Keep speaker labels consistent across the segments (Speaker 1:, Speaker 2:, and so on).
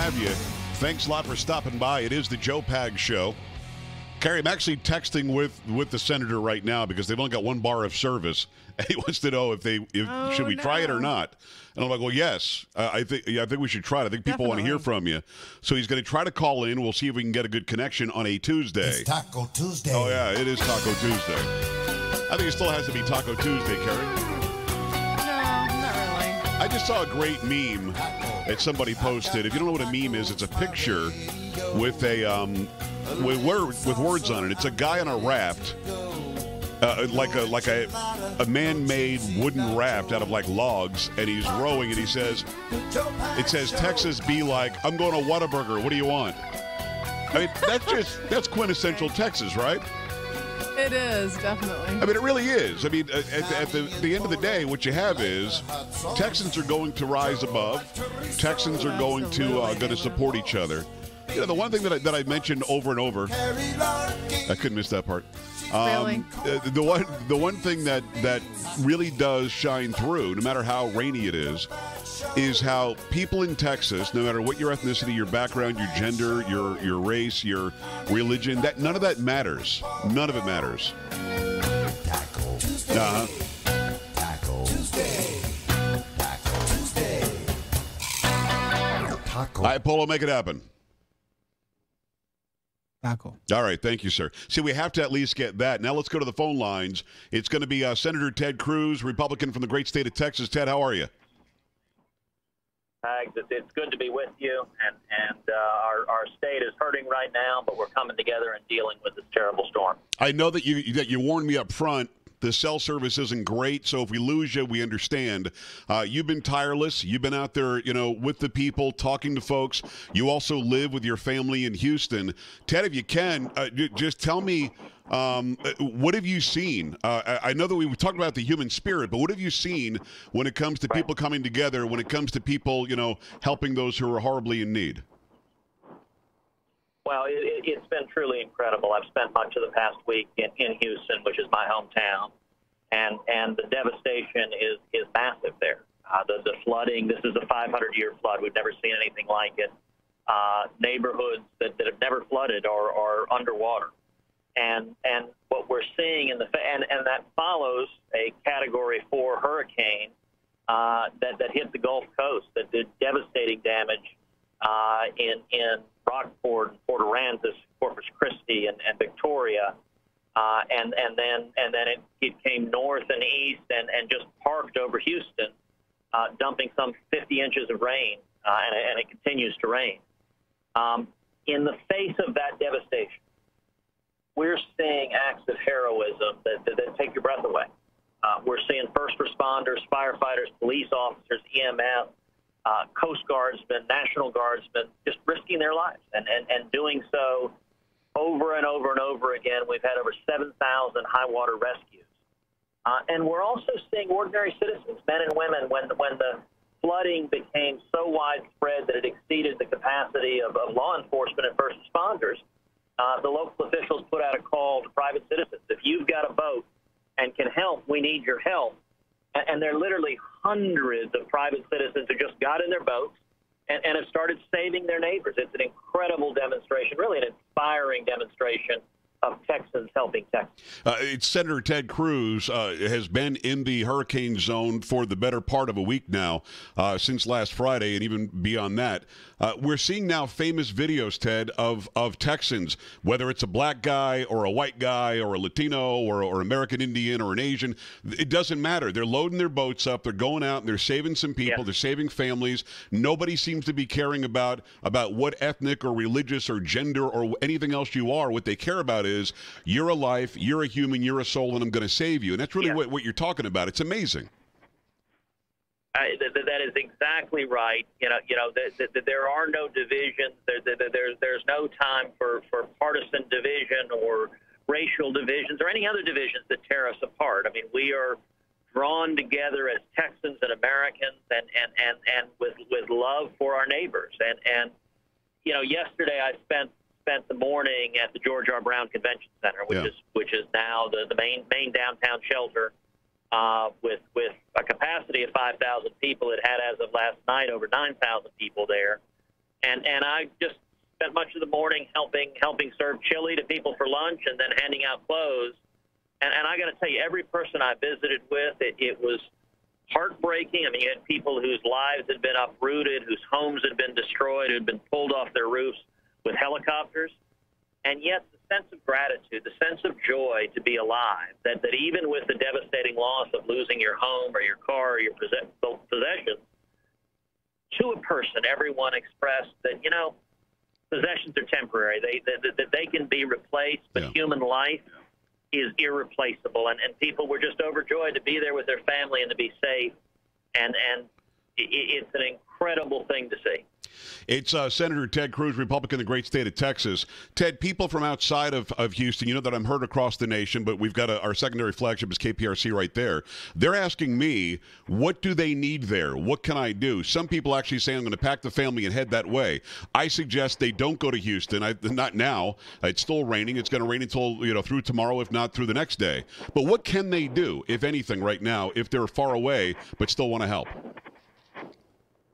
Speaker 1: have you. Thanks a lot for stopping by. It is the Joe Pag Show. Carrie, I'm actually texting with the senator right now because they've only got one bar of service. And he wants to know if should we try it or not. And I'm like, well, yes, I think we should try it. I think people want to hear from you. So he's going to try to call in. We'll see if we can get a good connection on a Tuesday.
Speaker 2: It's Taco Tuesday.
Speaker 1: Oh, yeah, it is Taco Tuesday. I think it still has to be Taco Tuesday, Carrie.
Speaker 3: No, not really.
Speaker 1: I just saw a great meme that somebody posted. If you don't know what a meme is, it's a picture with a with words on it. It's a guy on a raft, like a man-made wooden raft out of like logs, and he's rowing, and it says Texas be like, I'm going to Whataburger. What do you want? I mean, that's quintessential Texas, right?
Speaker 3: It is, definitely.
Speaker 1: I mean, it really is. I mean, at the end of the day, what you have is Texans are going to rise above. Texans are going to support each other. You know, the one thing that I mentioned over and over, I couldn't miss that part.
Speaker 3: Really?
Speaker 1: The one thing that really does shine through, no matter how rainy it is how people in Texas, no matter what your ethnicity, your background, your gender, your race, your religion, that none of that matters. None of it matters.
Speaker 2: Taco Tuesday. Taco Tuesday. Taco Tuesday. Taco.
Speaker 1: All right, Polo, make it happen.
Speaker 4: Taco.
Speaker 1: All right, thank you, sir. See, we have to at least get that. Now let's go to the phone lines. It's going to be Senator Ted Cruz, Republican from the great state of Texas. Ted, how are you?
Speaker 5: It's good to be with you, and our state is hurting right now, but we're coming together and dealing with this terrible storm.
Speaker 1: I know that you warned me up front. The cell service isn't great, so if we lose you, we understand. You've been tireless. You've been out there, with the people, talking to folks. You also live with your family in Houston. Ted, if you can, just tell me, what have you seen? I know that we talked about the human spirit, but what have you seen when it comes to people coming together, when it comes to people, helping those who are horribly in need?
Speaker 5: Well, it's been truly incredible. I've spent much of the past week in Houston, which is my hometown, and the devastation is massive there. The flooding, this is a 500-year flood. We've never seen anything like it. Neighborhoods that have never flooded are underwater. And what we're seeing and that follows a Category 4 hurricane that hit the Gulf Coast, that did devastating damage in Rockport and Port Aransas, Corpus Christi, and Victoria, and then it came north and east and just parked over Houston, dumping some 50 inches of rain, and it continues to rain. In the face of that devastation, we're seeing acts of heroism that take your breath away. We're seeing first responders, firefighters, police officers, EMS, Coast Guardsmen, National Guardsmen, just risking their lives and doing so over and over and over again. We've had over 7,000 high water rescues. And we're also seeing ordinary citizens, men and women, when the flooding became so widespread that it exceeded the capacity of law enforcement and first responders, the local officials put out a call to private citizens. If you've got a boat and can help, we need your help. And there are literally hundreds of private citizens who just got in their boats and have started saving their neighbors. It's an incredible demonstration, really an inspiring demonstration of Texans helping Texans.
Speaker 1: It's Senator Ted Cruz has been in the hurricane zone for the better part of a week now, since last Friday and even beyond that. We're seeing now famous videos, Ted, of Texans, whether it's a black guy or a white guy or a Latino or American Indian or an Asian. It doesn't matter. They're loading their boats up. They're going out and they're saving some people. Yeah. They're saving families. Nobody seems to be caring about what ethnic or religious or gender or anything else you are. What they care about is you're a life, you're a human, you're a soul, and I'm going to save you. And that's really what you're talking about. It's amazing.
Speaker 5: That is exactly right. There are no divisions. There's no time for partisan division or racial divisions or any other divisions that tear us apart. I mean, we are drawn together as Texans and Americans, and with love for our neighbors. And yesterday I spent the morning at the George R. Brown Convention Center, which is now the main downtown shelter, with a capacity of 5,000 people. It had, as of last night, over 9,000 people there. And I just spent much of the morning helping serve chili to people for lunch and then handing out clothes. And I got to tell you, every person I visited with, it was heartbreaking. I mean, you had people whose lives had been uprooted, whose homes had been destroyed, who had been pulled off their roofs with helicopters. And yet the sense of gratitude, the sense of joy to be alive, that even with the devastating loss of losing your home or your car or your possessions, to a person, everyone expressed that, you know, possessions are temporary. They can be replaced, but human life is irreplaceable. And people were just overjoyed to be there with their family and to be safe. And it's an incredible thing to see.
Speaker 1: It's Senator Ted Cruz, Republican of the great state of Texas. Ted, people from outside of Houston, you know that I'm heard across the nation, but we've got our secondary flagship is KPRC right there. They're asking me, what do they need there? What can I do? Some people actually say I'm going to pack the family and head that way. I suggest they don't go to Houston. Not now. It's still raining. It's going to rain until, through tomorrow, if not through the next day. But what can they do, if anything, right now, if they're far away but still want to help?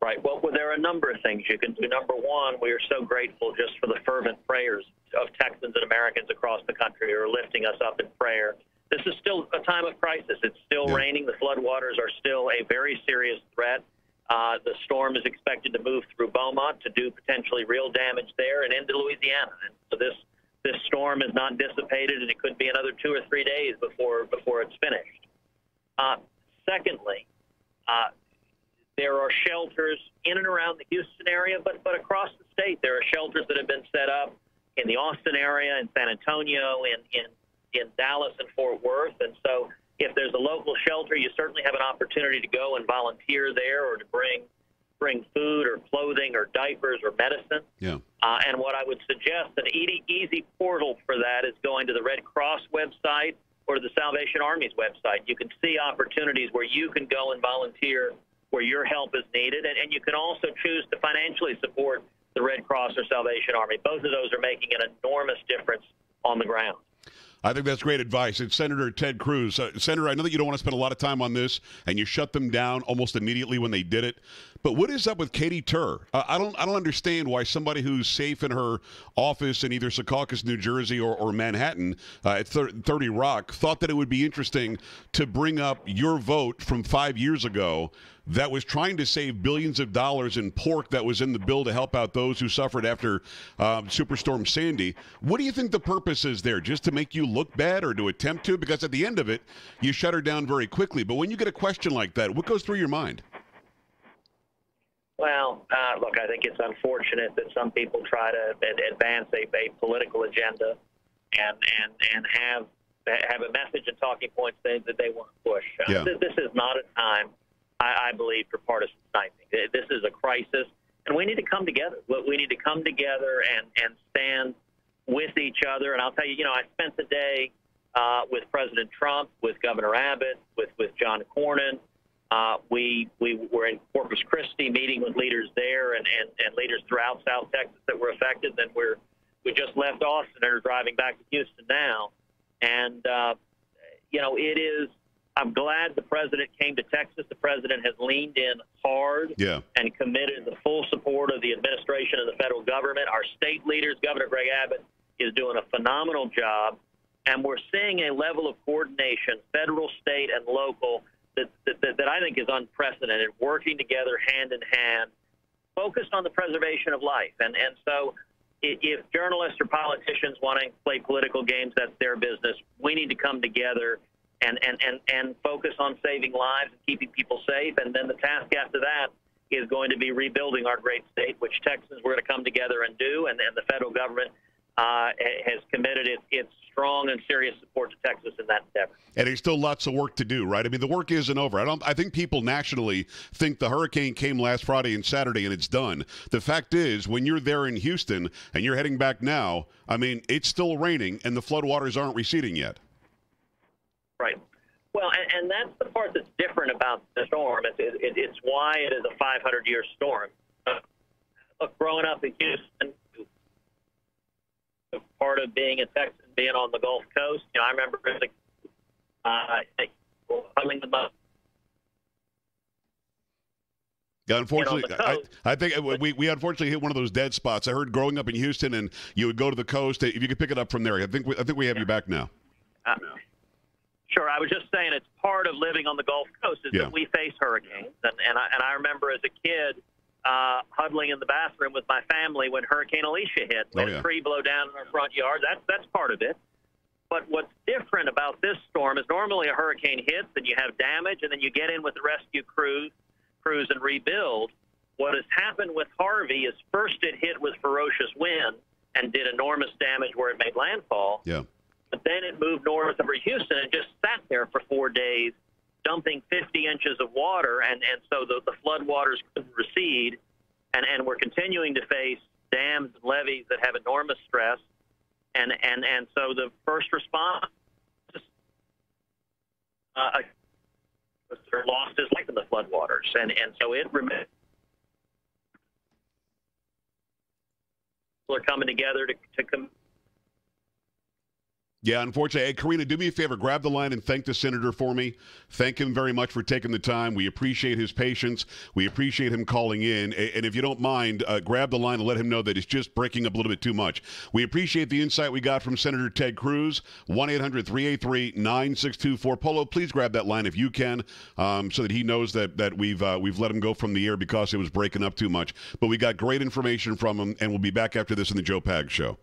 Speaker 5: Right. Well, there are a number of things you can do. Number one, we are so grateful just for the fervent prayers of Texans and Americans across the country who are lifting us up in prayer. This is still a time of crisis. It's still raining. The floodwaters are still a very serious threat. The storm is expected to move through Beaumont to do potentially real damage there and into Louisiana. And so this storm is not dissipated, and it could be another 2 or 3 days before it's finished. Secondly, there are shelters in and around the Houston area, but across the state, there are shelters that have been set up in the Austin area, in San Antonio, in Dallas and Fort Worth. And so if there's a local shelter, you certainly have an opportunity to go and volunteer there or to bring food or clothing or diapers or medicine.
Speaker 1: Yeah.
Speaker 5: And what I would suggest, an easy portal for that is going to the Red Cross website or the Salvation Army's website. You can see opportunities where you can go and volunteer where your help is needed, and you can also choose to financially support the Red Cross or Salvation Army. Both of those are making an enormous difference on the ground.
Speaker 1: I think that's great advice. It's Senator Ted Cruz. Senator, I know that you don't want to spend a lot of time on this, and you shut them down almost immediately when they did it. But what is up with Katy? I don't understand why somebody who's safe in her office in either Secaucus, New Jersey, or Manhattan at 30 Rock thought that it would be interesting to bring up your vote from 5 years ago that was trying to save billions of dollars in pork that was in the bill to help out those who suffered after Superstorm Sandy. What do you think the purpose is there? Just to make you look bad or to attempt to? Because at the end of it, you shut her down very quickly. But when you get a question like that, what goes through your mind?
Speaker 5: Well, look, I think it's unfortunate that some people try to advance a political agenda and have a message and talking points that they want to push.
Speaker 1: Yeah.
Speaker 5: This is not a time, I believe, for partisan sniping. This is a crisis, and we need to come together. We need to come together and stand with each other. And I'll tell you, I spent the day with President Trump, with Governor Abbott, with John Cornyn. We were in Corpus Christi meeting with leaders there and leaders throughout South Texas that were affected. Then we just left Austin and are driving back to Houston now. And, it is – I'm glad the president came to Texas. The president has leaned in hard and committed the full support of the administration and the federal government. Our state leaders, Governor Greg Abbott, is doing a phenomenal job. And we're seeing a level of coordination, federal, state, and local, that I think is unprecedented, working together hand in hand, focused on the preservation of life. And so if journalists or politicians want to play political games, that's their business. We need to come together and focus on saving lives and keeping people safe. And then the task after that is going to be rebuilding our great state, which Texans we're going to come together and do. And the federal government has committed its strong and serious support to Texas in that endeavor.
Speaker 1: And there's still lots of work to do, right? I mean, the work isn't over. I think people nationally think the hurricane came last Friday and Saturday and it's done. The fact is, when you're there in Houston and you're heading back now, I mean, it's still raining and the floodwaters aren't receding yet.
Speaker 5: Right. Well, and that's the part that's different about the storm. It's why it is a 500-year storm. Look, growing up in Houston, part of being a Texan, being on the Gulf Coast, I remember huddling the most.
Speaker 1: Yeah, unfortunately,
Speaker 5: the coast.
Speaker 1: I think we unfortunately hit one of those dead spots. I heard growing up in Houston, and you would go to the coast. If you could pick it up from there, I think we have you back now.
Speaker 5: Sure, I was just saying it's part of living on the Gulf Coast is that we face hurricanes, and I remember as a kid huddling in the bathroom with my family when Hurricane Alicia hit. We had a tree blow down in our front yard. That's part of it. But what's different about this storm is normally a hurricane hits and you have damage, and then you get in with the rescue crews and rebuild. What has happened with Harvey is first it hit with ferocious wind and did enormous damage where it made landfall.
Speaker 1: Yeah.
Speaker 5: But then it moved north over Houston and just sat there for 4 days, dumping 50 inches of water, and so the flood waters couldn't recede, and we're continuing to face dams and levees that have enormous stress, and so the first response lost his life in the flood waters, and so it remains. People are coming together to come.
Speaker 1: Yeah, unfortunately. Hey, Karina, do me a favor. Grab the line and thank the senator for me. Thank him very much for taking the time. We appreciate his patience. We appreciate him calling in. And if you don't mind, grab the line and let him know that it's just breaking up a little bit too much. We appreciate the insight we got from Senator Ted Cruz. 1-800-383-9624. Polo, please grab that line if you can, so that he knows that we've let him go from the air because it was breaking up too much. But we got great information from him, and we'll be back after this in the Joe Pags Show.